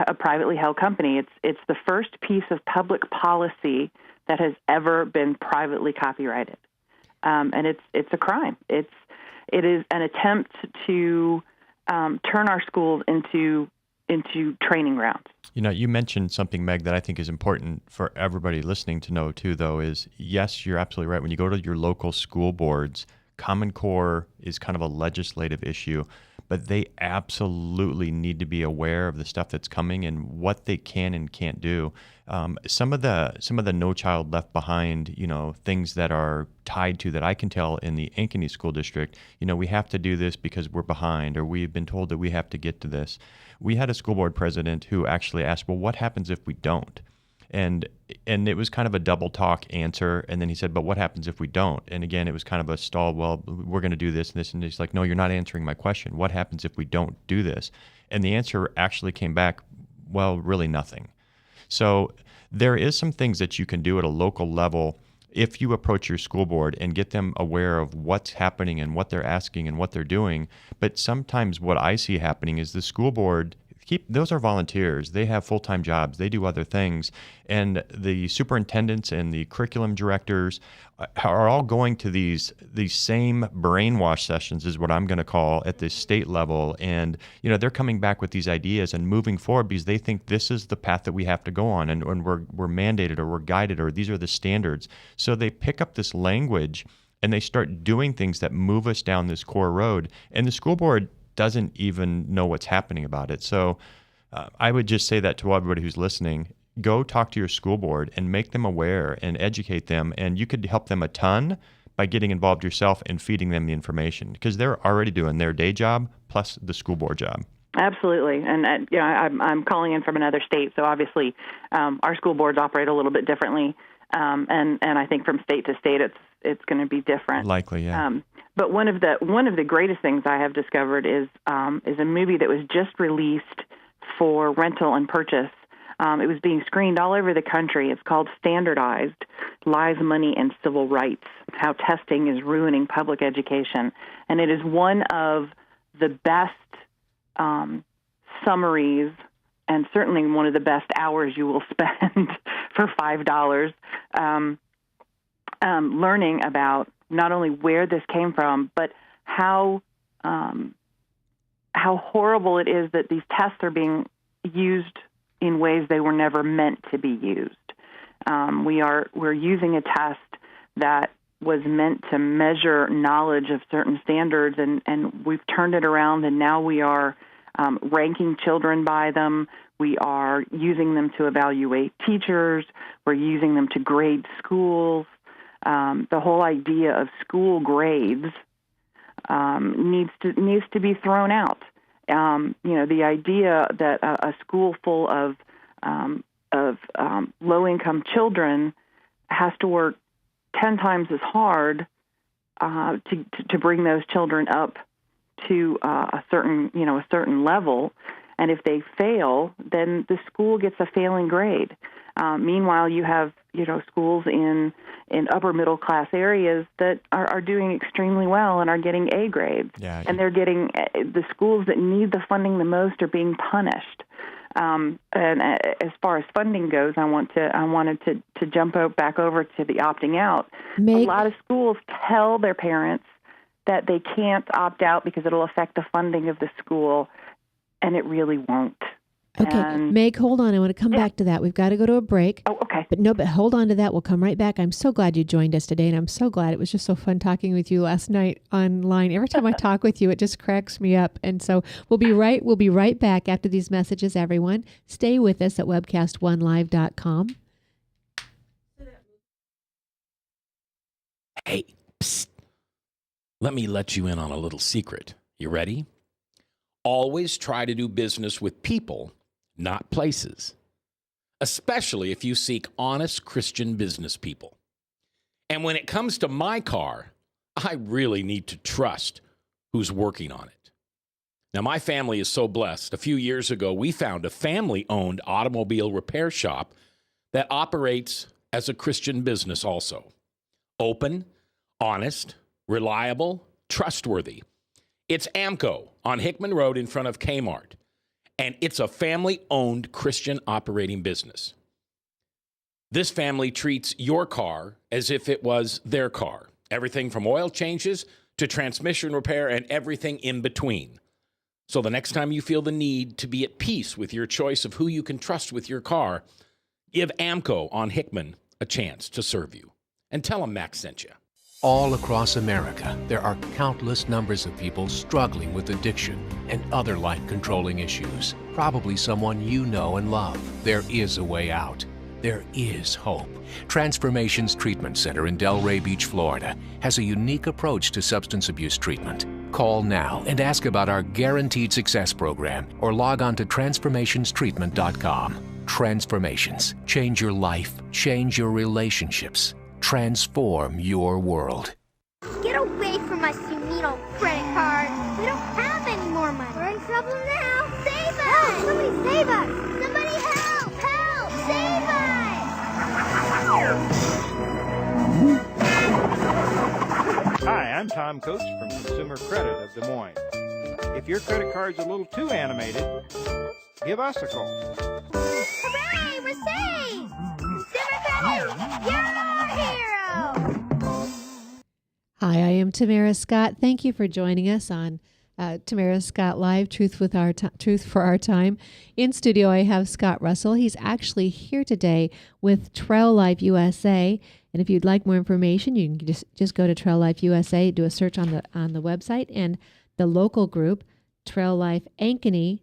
a privately held company. It's the first piece of public policy that has ever been privately copyrighted, and it's a crime. It is an attempt to turn our schools into training grounds. You mentioned something, Meg, that I think is important for everybody listening to know too, though, is yes, you're absolutely right. When you go to your local school boards, Common Core is kind of a legislative issue, but they absolutely need to be aware of the stuff that's coming and what they can and can't do. Some of the No Child Left Behind, things that are tied to that I can tell in the Ankeny School District, we have to do this because we're behind, or we've been told that we have to get to this. We had a school board president who actually asked, well, what happens if we don't? And it was kind of a double talk answer. And then he said, but what happens if we don't? And again, it was kind of a stall. Well, we're going to do this and this. And he's like, no, you're not answering my question. What happens if we don't do this? And the answer actually came back, well, really nothing. So there is some things that you can do at a local level if you approach your school board and get them aware of what's happening and what they're asking and what they're doing. But sometimes what I see happening is the school board, those are volunteers. They have full-time jobs. They do other things. And the superintendents and the curriculum directors are all going to these same brainwash sessions, is what I'm going to call, at the state level. And, they're coming back with these ideas and moving forward because they think this is the path that we have to go on, and we're mandated, or we're guided, or these are the standards. So they pick up this language and they start doing things that move us down this core road. And the school board doesn't even know what's happening about it. So I would just say that to everybody who's listening: go talk to your school board and make them aware and educate them. And you could help them a ton by getting involved yourself and feeding them the information, because they're already doing their day job plus the school board job. Absolutely. And I'm calling in from another state, so obviously our school boards operate a little bit differently. And I think from state to state it's going to be different. Likely, yeah. But one of the greatest things I have discovered is a movie that was just released for rental and purchase. It was being screened all over the country. It's called Standardized: Lies, Money, and Civil Rights: How Testing is Ruining Public Education. And it is one of the best summaries, and certainly one of the best hours you will spend for $5 learning about not only where this came from, but how horrible it is that these tests are being used in ways they were never meant to be used. We're using a test that was meant to measure knowledge of certain standards, and we've turned it around, and now we are ranking children by them. We are using them to evaluate teachers. We're using them to grade schools. The whole idea of school grades needs to be thrown out. The idea that a school full of low-income children has to work 10 times as hard to bring those children up to a certain level, and if they fail, then the school gets a failing grade. Meanwhile, you have schools in upper middle class areas that are doing extremely well and are getting A grades, and they're getting the schools that need the funding the most are being punished. And as far as funding goes, I wanted to jump back over to the opting out. A lot of schools tell their parents that they can't opt out because it'll affect the funding of the school, and it really won't. Okay, Meg, hold on. I want to come back to that. We've got to go to a break. Oh, okay. But hold on to that. We'll come right back. I'm so glad you joined us today, and I'm so glad. It was just so fun talking with you last night online. Every time I talk with you, it just cracks me up. And so we'll be right back after these messages, everyone. Stay with us at webcast1live.com. Hey, psst. Let me let you in on a little secret. You ready? Always try to do business with people, not places, especially if you seek honest Christian business people. And when it comes to my car, I really need to trust who's working on it. Now, my family is so blessed. A few years ago, we found a family-owned automobile repair shop that operates as a Christian business also. Open, honest, reliable, trustworthy. It's AMCO on Hickman Road in front of Kmart, and it's a family-owned Christian operating business. This family treats your car as if it was their car. Everything from oil changes to transmission repair and everything in between. So the next time you feel the need to be at peace with your choice of who you can trust with your car, give AMCO on Hickman a chance to serve you. And tell them Max sent you. All across America, there are countless numbers of people struggling with addiction and other life-controlling issues. Probably someone you know and love. There is a way out. There is hope. Transformations Treatment Center in Delray Beach, Florida, has a unique approach to substance abuse treatment. Call now and ask about our Guaranteed Success program or log on to transformationstreatment.com. Transformations. Change your life. Change your relationships. Transform your world. Get away from us, you mean old credit card. We don't have any more money. We're in trouble now. Save us! Help! Somebody save us! Somebody help! Help! Save us! Tom Coates from Consumer Credit of Des Moines. If your credit card's a little too animated, give us a call. Hooray, we're saved! Consumer Credit, you're our hero! Hi, I am Tamara Scott. Thank you for joining us on Tamara Scott Live, Truth for Our Time. In studio, I have Scott Russell. He's actually here today with Trail Life USA. And if you'd like more information, you can just go to Trail Life USA, do a search on the website, and the local group, traillifeankeny.weebly,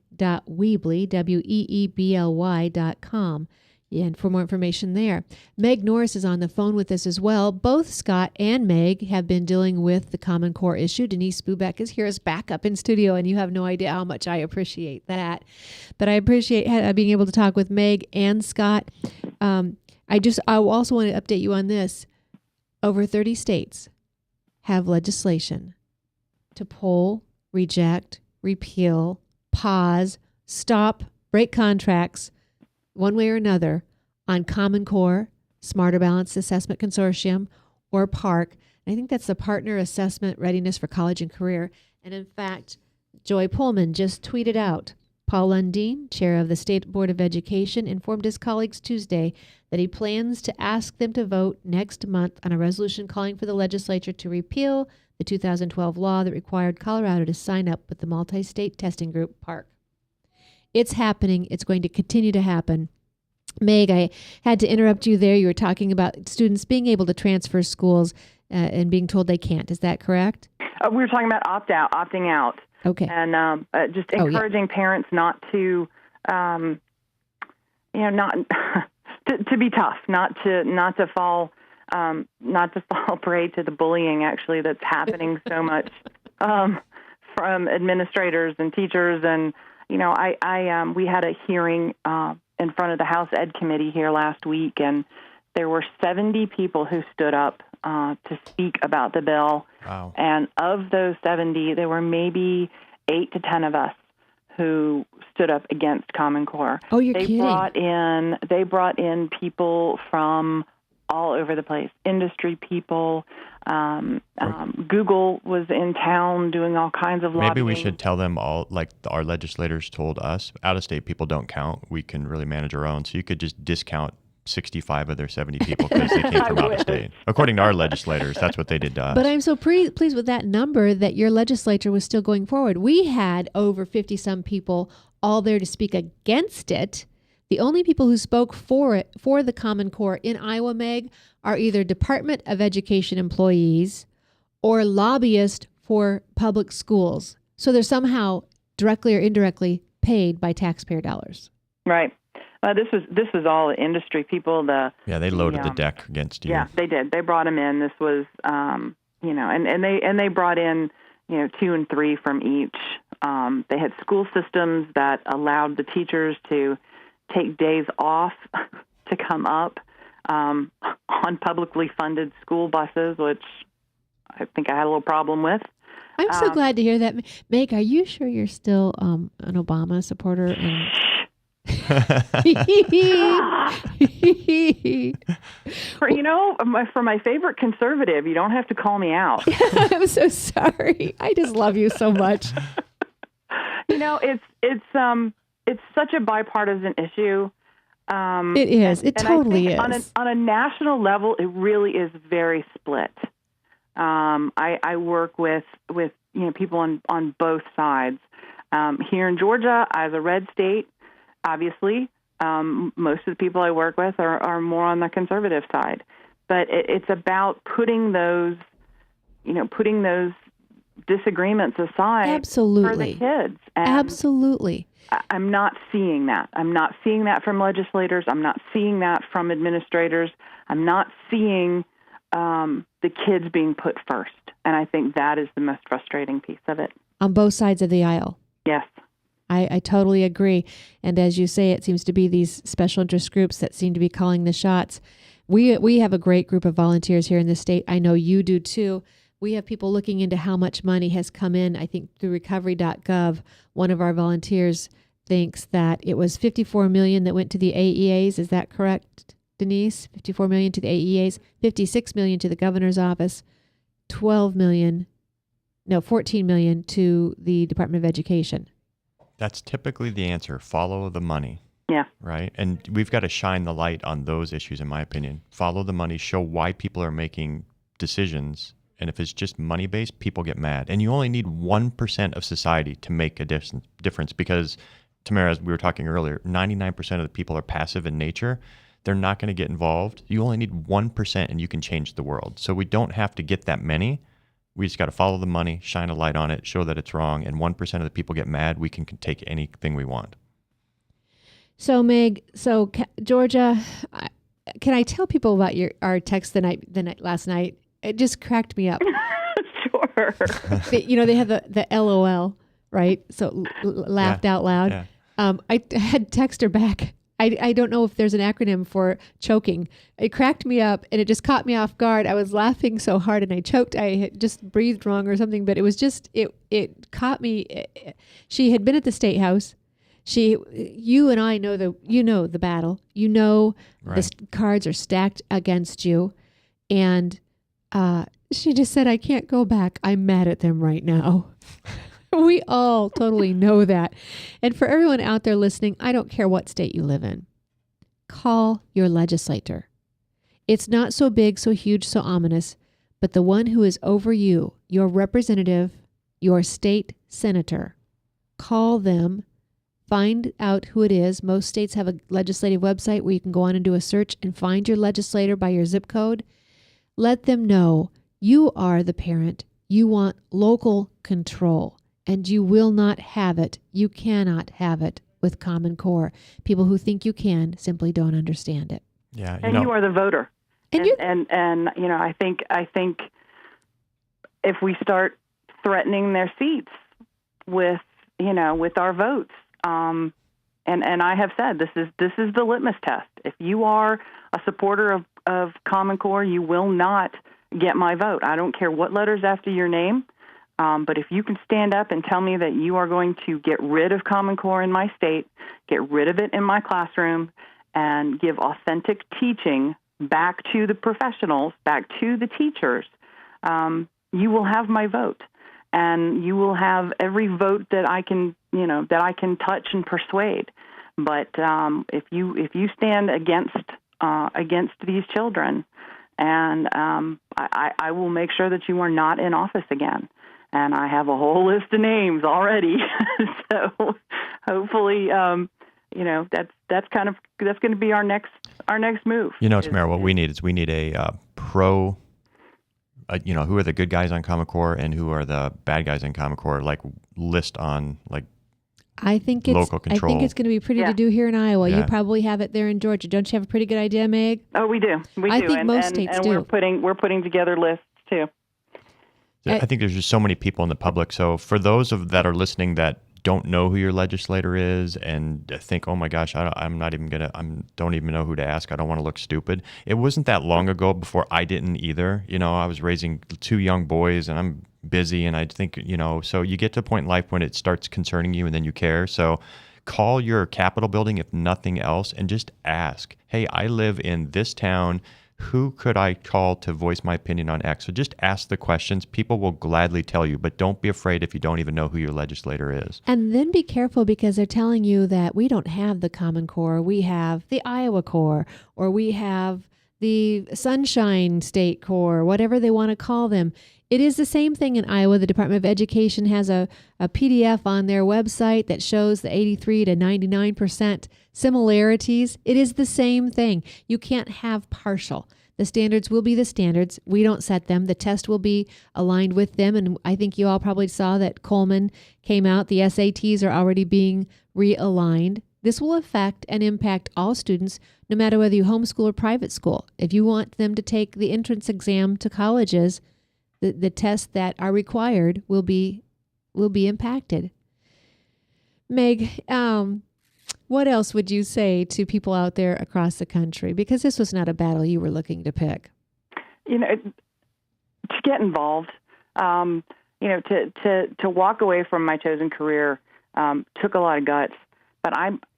WEEBLY.com. And for more information there. Meg Norris is on the phone with us as well. Both Scott and Meg have been dealing with the Common Core issue. Denise Bubeck is here as backup in studio, and you have no idea how much I appreciate that. But I appreciate being able to talk with Meg and Scott. I also want to update you on this. Over 30 states have legislation to pull, reject, repeal, pause, stop, break contracts, one way or another, on Common Core, Smarter Balanced Assessment Consortium, or PARC. I think that's the Partner Assessment Readiness for College and Career. And in fact, Joy Pullman just tweeted out, Paul Lundeen, chair of the State Board of Education, informed his colleagues Tuesday that he plans to ask them to vote next month on a resolution calling for the legislature to repeal the 2012 law that required Colorado to sign up with the multi-state testing group, PARC. It's happening. It's going to continue to happen. Meg, I had to interrupt you there. You were talking about students being able to transfer schools and being told they can't. Is that correct? We were talking about opting out. Okay. And just encouraging parents not to, not to be tough, not to fall prey to the bullying actually that's happening so much from administrators and teachers. And we had a hearing in front of the House Ed Committee here last week, and there were 70 people who stood up to speak about the bill. Wow. And of those 70, there were maybe 8 to 10 of us who stood up against Common Core. Oh, you're kidding. They brought in people from all over the place, industry people. Google was in town doing all kinds of lobbying. Maybe we should tell them all, like our legislators told us, out-of-state people don't count. We can really manage our own. So you could just discount 65 of their 70 people because they came from out of state. According to our legislators, that's what they did to us. But I'm so pleased with that number that your legislature was still going forward. We had over 50-some people all there to speak against it. The only people who spoke for it, for the Common Core in Iowa, Meg, are either Department of Education employees or lobbyists for public schools. So they're somehow directly or indirectly paid by taxpayer dollars. Right. This was all industry people. They loaded the deck against you. Yeah, they did. They brought them in. This was, and they brought in, 2 and 3 from each. They had school systems that allowed the teachers to take days off to come up on publicly funded school buses, which I think I had a little problem with. I'm so glad to hear that. Meg, are you sure you're still an Obama supporter? For my favorite conservative, you don't have to call me out. I'm so sorry. I just love you so much. It's such a bipartisan issue. It is. It totally is. On a national level, it really is very split. I work with people on both sides. Here in Georgia, as a red state, obviously, most of the people I work with are more on the conservative side. But it's about putting those disagreements aside. Absolutely. For the kids. And absolutely. I'm not seeing that. I'm not seeing that from legislators. I'm not seeing that from administrators. I'm not seeing the kids being put first. And I think that is the most frustrating piece of it. On both sides of the aisle. Yes. I totally agree. And as you say, it seems to be these special interest groups that seem to be calling the shots. We have a great group of volunteers here in the state. I know you do too. We have people looking into how much money has come in, I think, through recovery.gov. One of our volunteers thinks that it was $54 million that went to the AEAs. Is that correct, Denise? $54 million to the AEAs, $56 million to the governor's office, $12 million No, 14 million to the Department of Education. That's typically the answer. Follow the money. Yeah. Right? And we've got to shine the light on those issues, in my opinion. Follow the money, show why people are making decisions. And if it's just money-based, people get mad. And you only need 1% of society to make a difference because, Tamara, as we were talking earlier, 99% of the people are passive in nature. They're not going to get involved. You only need 1% and you can change the world. So we don't have to get that many. We just got to follow the money, shine a light on it, show that it's wrong, and 1% of the people get mad. We can take anything we want. So Meg, Georgia, can I tell people about our text last night? It just cracked me up. Sure. They have the LOL, right? So laughed out loud. Yeah. I had text her back. I don't know if there's an acronym for choking. It cracked me up and it just caught me off guard. I was laughing so hard and I choked. I had just breathed wrong or something, but it was just, it caught me. She had been at the State House. You and I know the battle. Right. The cards are stacked against you. And she just said, I can't go back. I'm mad at them right now. We all totally know that. And for everyone out there listening, I don't care what state you live in. Call your legislator. It's not so big, so huge, so ominous, but the one who is over you, your representative, your state senator, call them, find out who it is. Most states have a legislative website where you can go on and do a search and find your legislator by your zip code. Let them know you are the parent. You want local control. And you will not have it. You cannot have it with Common Core. People who think you can simply don't understand it. Yeah, You are the voter. And I think if we start threatening their seats with our votes, and I have said this is the litmus test. If you are a supporter of Common Core, you will not get my vote. I don't care what letter's after your name. But if you can stand up and tell me that you are going to get rid of Common Core in my state, get rid of it in my classroom, and give authentic teaching back to the professionals, back to the teachers, you will have my vote. And you will have every vote that I can touch and persuade. But if you stand against these children, and I will make sure that you are not in office again. And I have a whole list of names already. So hopefully, that's going to be our next move. Tamara, what we need is a pro. Who are the good guys on Common Core and who are the bad guys on Common Core? Like list on I think local control. I think it's going to be pretty to do here in Iowa. Yeah. You probably have it there in Georgia. Don't you have a pretty good idea, Meg? Oh, we do. I think most states do. We're putting together lists too. I think there's just so many people in the public. So for those that are listening that don't know who your legislator is and think, oh my gosh, I don't even know who to ask. I don't want to look stupid. It wasn't that long ago before I didn't either. I was raising 2 young boys and I'm busy, and I think, so you get to a point in life when it starts concerning you and then you care. So call your Capitol building, if nothing else, and just ask, hey, I live in this town. Who could I call to voice my opinion on X? So just ask the questions. People will gladly tell you, but don't be afraid if you don't even know who your legislator is. And then be careful because they're telling you that we don't have the Common Core. We have the Iowa Core, or we have the Sunshine State Core, whatever they want to call them. It is the same thing in Iowa. The Department of Education has a PDF on their website that shows the 83 to 99% similarities. It is the same thing. You can't have partial. The standards will be the standards. We don't set them. The test will be aligned with them. And I think you all probably saw that Coleman came out. The SATs are already being realigned. This will affect and impact all students, no matter whether you homeschool or private school. If you want them to take the entrance exam to colleges, the tests that are required will be impacted. Meg, what else would you say to people out there across the country? Because this was not a battle you were looking to pick. To get involved, to walk away from my chosen career took a lot of guts. But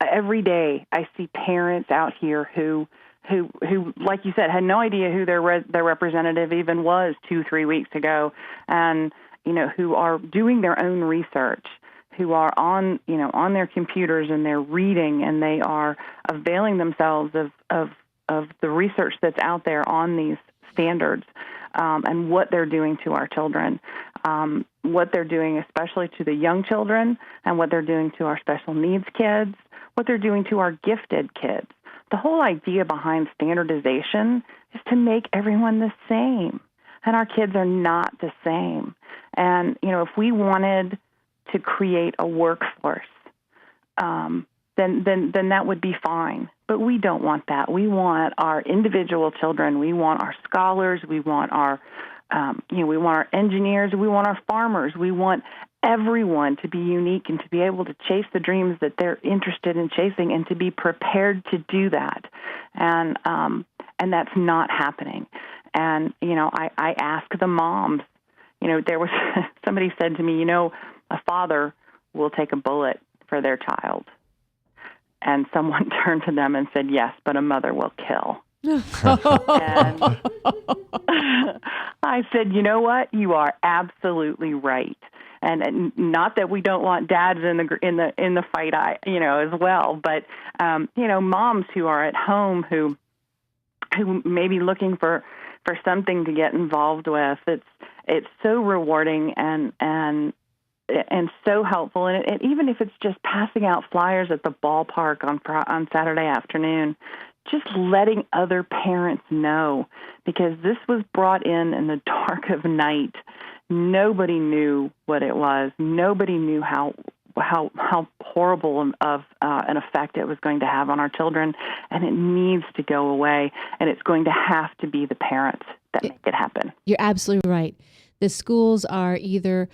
every day I see parents out here who, like you said, had no idea who their representative even was 2-3 weeks ago, and who are doing their own research, who are on their computers and they're reading and they are availing themselves of the research that's out there on these standards and what they're doing to our children, what they're doing especially to the young children and what they're doing to our special needs kids, what they're doing to our gifted kids. The whole idea behind standardization is to make everyone the same, and our kids are not the same. And, if we wanted to create a workforce, then that would be fine. But we don't want that. We want our individual children. We want our scholars. We want our, we want our engineers. We want our farmers. We want everyone to be unique and to be able to chase the dreams that they're interested in chasing and to be prepared to do that. And that's not happening. And, I ask the moms, there was somebody said to me, a father will take a bullet for their child. And someone turned to them and said, yes, but a mother will kill. And I said, you know what? You are absolutely right. And not that we don't want dads in the fight, as well. But moms who are at home who may be looking for something to get involved with. It's so rewarding and so helpful. And even if it's just passing out flyers at the ballpark on Saturday afternoon, just letting other parents know, because this was brought in the dark of night. Nobody knew what it was. Nobody knew how horrible of an effect it was going to have on our children, and it needs to go away, and it's going to have to be the parents that make it happen. You're absolutely right. The schools are either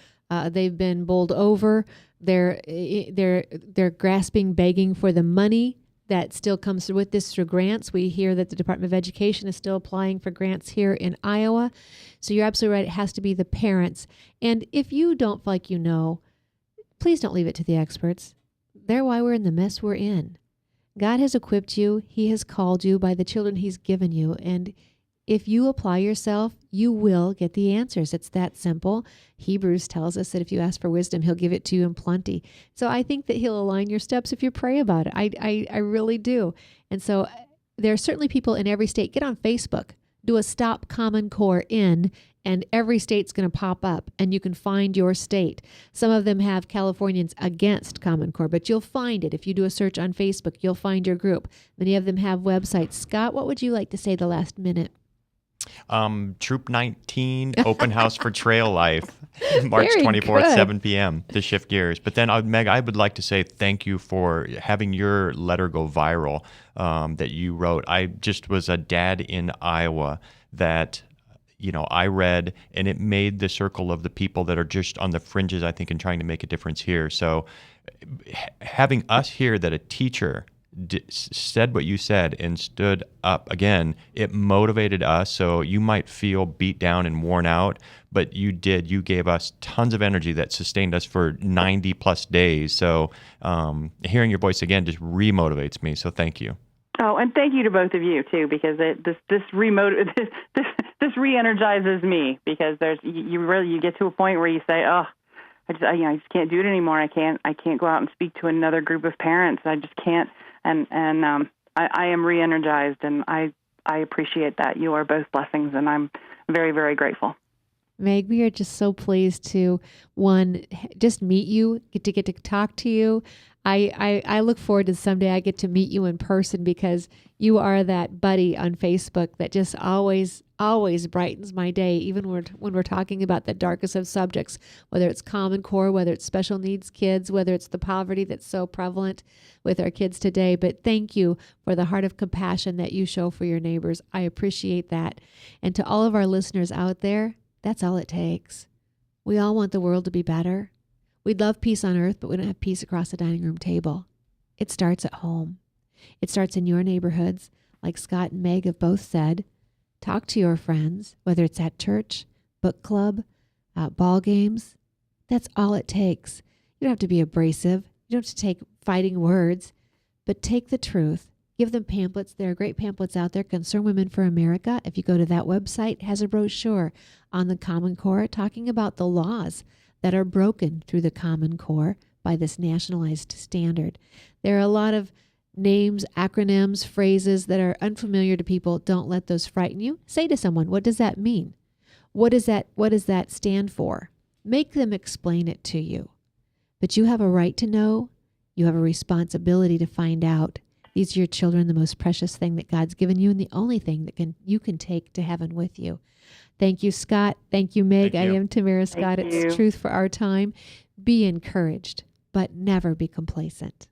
they've been bowled over, they're grasping, begging for the money that still comes through with this through grants. We hear that the Department of Education is still applying for grants here in Iowa. So you're absolutely right. It has to be the parents. And if you don't feel like please don't leave it to the experts. They're why we're in the mess we're in. God has equipped you. He has called you by the children he's given you. And if you apply yourself, you will get the answers. It's that simple. Hebrews tells us that if you ask for wisdom, he'll give it to you in plenty. So I think that he'll align your steps if you pray about it. I really do. And so there are certainly people in every state. Get on Facebook. Do a Stop Common Core in, and every state's going to pop up, and you can find your state. Some of them have Californians against Common Core, but you'll find it. If you do a search on Facebook, you'll find your group. Many of them have websites. Scott, what would you like to say the last minute? Troop 19, open house for Trail Life, March Very 24th, good. 7 p.m. to shift gears. But then, Meg, I would like to say thank you for having your letter go viral that you wrote. I just was a dad in Iowa that I read, and it made the circle of the people that are just on the fringes, I think, and trying to make a difference here. So having us hear that a teacher said what you said and stood up again, it motivated us. So you might feel beat down and worn out, but you gave us tons of energy that sustained us for 90 plus days. So hearing your voice again just remotivates me. So thank you. Oh, and thank you to both of you too, because this re-energizes me, because you get to a point where you say, oh, I just can't do it anymore. I can't go out and speak to another group of parents. I just can't. And I am re-energized, and I appreciate that. You are both blessings, and I'm very, very grateful. Meg, we are just so pleased to, just meet you, get to talk to you. I look forward to someday I get to meet you in person, because you are that buddy on Facebook that just always brightens my day, even when we're talking about the darkest of subjects, whether it's Common Core, whether it's special needs kids, whether it's the poverty that's so prevalent with our kids today. But thank you for the heart of compassion that you show for your neighbors. I appreciate that. And to all of our listeners out there, that's all it takes. We all want the world to be better. We'd love peace on earth, but we don't have peace across the dining room table. It starts at home. It starts in your neighborhoods, like Scott and Meg have both said. Talk to your friends, whether it's at church, book club, ball games. That's all it takes. You don't have to be abrasive. You don't have to take fighting words, but take the truth, Give them pamphlets. There are great pamphlets out there. Concerned Women for America, if you go to that website, has a brochure on the Common Core talking about the laws that are broken through the Common Core by this nationalized standard. There are a lot of names, acronyms, phrases that are unfamiliar to people. Don't let those frighten you. Say to someone, what does that mean? What does that stand for? Make them explain it to you. But you have a right to know. You have a responsibility to find out. These are your children, the most precious thing that God's given you and the only thing that you can take to heaven with you. Thank you, Scott. Thank you, Meg. Thank you. I am Tamara Scott. Thank It's you. Truth for Our Time. Be encouraged, but never be complacent.